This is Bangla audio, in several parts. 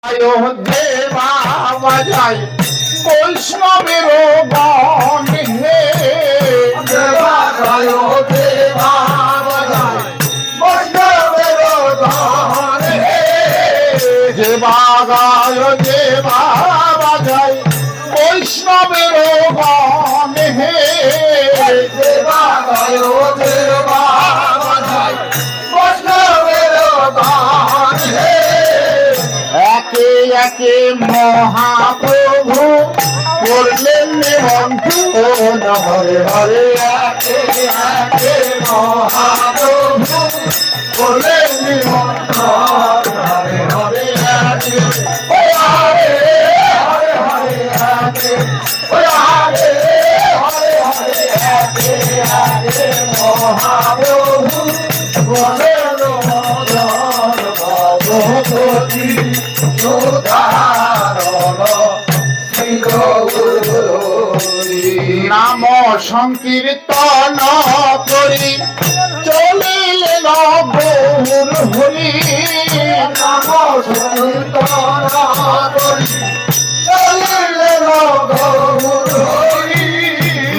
দেবা বাজাই বৈষ্ণবের গান হে দেবা দেবা বাজাই বৈষ্ণবের গান হে দেবা দেবা বাজাই বৈষ্ণবের গান হে দেবা দেবা বাজাই বৈষ্ণবের গান হে একে একে মহাপ্রভু করলেন নিমন্ত্রণ হরে হরে একে একে মহাপ্রভু করলেন নিমন্ত্রণ হরে হরে একে হরে হরে হরে একে হরে হরে হরে একে একে মহাপ্রভু করলেন নিমন্ত্রণ ভগবতী সুধারণ শ্রী গৌরী নাম সংকীর্তন করি চলিলেন গৌর হরি নাম সংকীর্তন করি চলিলেন গৌর হরি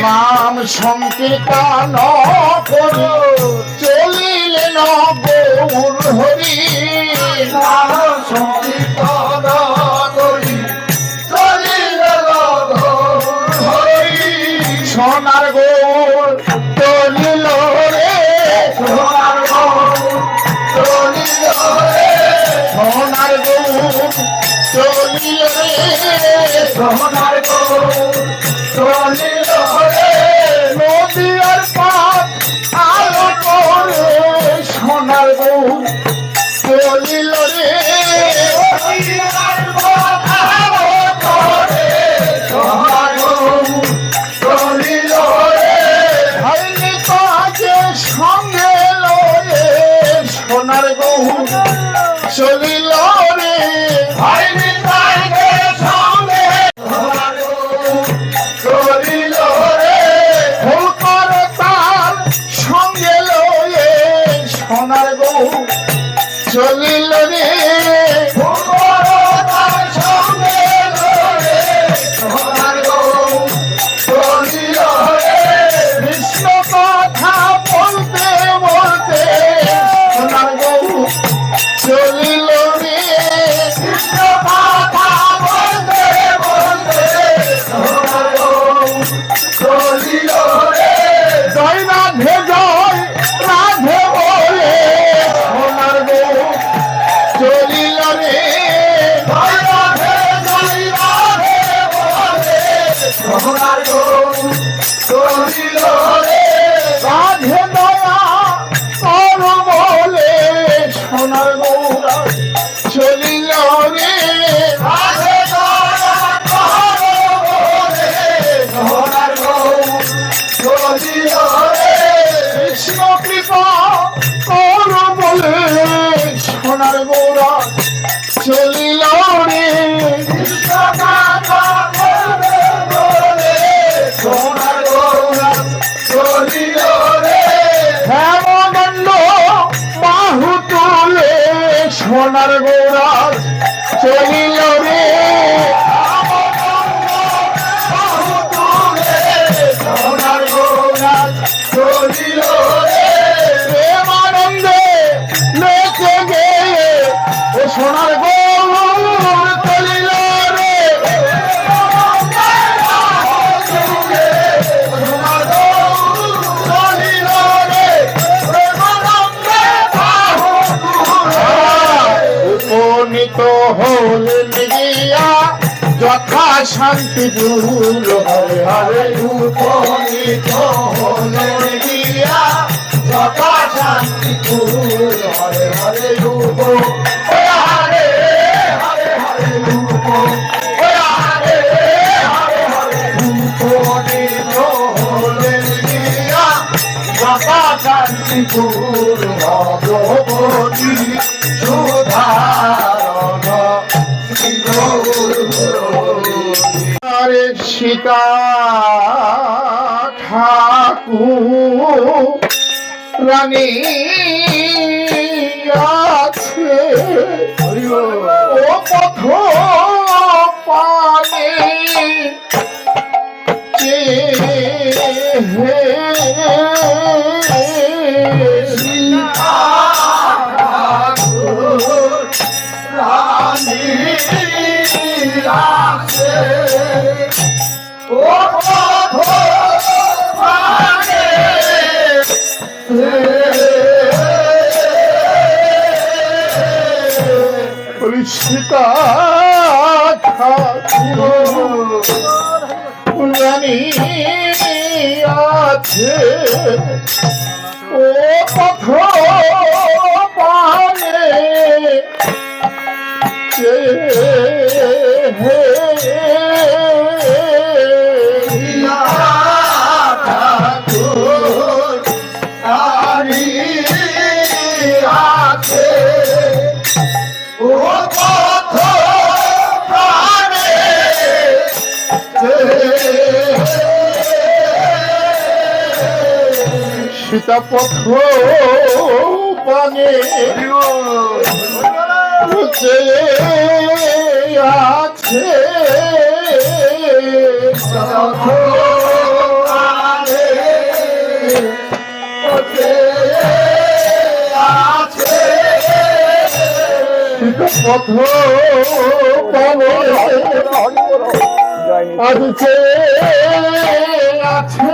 নাম সংকীর্তন করি চলিলেন গৌর হরি নাম সংকীর্তন করি চলিলেন গৌর হরি সোনার গৌর চলিল রে সোনার গৌর চলিল রে সোনার গৌর চলিল রে সোনার গৌর চলিল রে নদীর পাত আলো করে সোনার গৌর চলিল রে হয়নি কাজে সঙ্গে লয়ে সোনার গৌর চলিল রে ফুলকর তার সঙ্গে লয়ে সোনার গৌর চলিল রে কৃষ্ণ কথা বলতে বলতে সোনার গৌর চলিল রে জয় রাধে জয় রাধে বলে সোনার গৌর চলিল রে রাধে দয়া কর বলে সোনার গৌর চলিল রে কৃষ্ণ কৃপা কর বলে সোনার গৌর চলিল রে হেমদণ্ড বাহু তুলে সোনার গৌর চলিল রে প্রেমানন্দে নেচে গেয়ে ও সোনার গৌর চলিল রে উপনীত হলেন গিয়া যথা শান্তিপুর হরে হরে উপনীত হলেন গিয়া যথা শান্তিপুর হরে হরে রূপ হরে হরে হরে রূপ হরে হরে হরে উপনীত হলেন গিয়া যথা শান্তিপুর ভগবতী সুধারণ শ্রী গৌরী সীতা ঠাকুর রানী আছে হরি বল। ও পথ পানে সীতা ঠাকুর রানী আছে ও পথ পানে সীতা ঠাকুর রানী আছে ও পথ পানে ঠাকুর রানী আছে ও পথ প্রাণে সীতা পথ পানে আছে পথ পানে আছে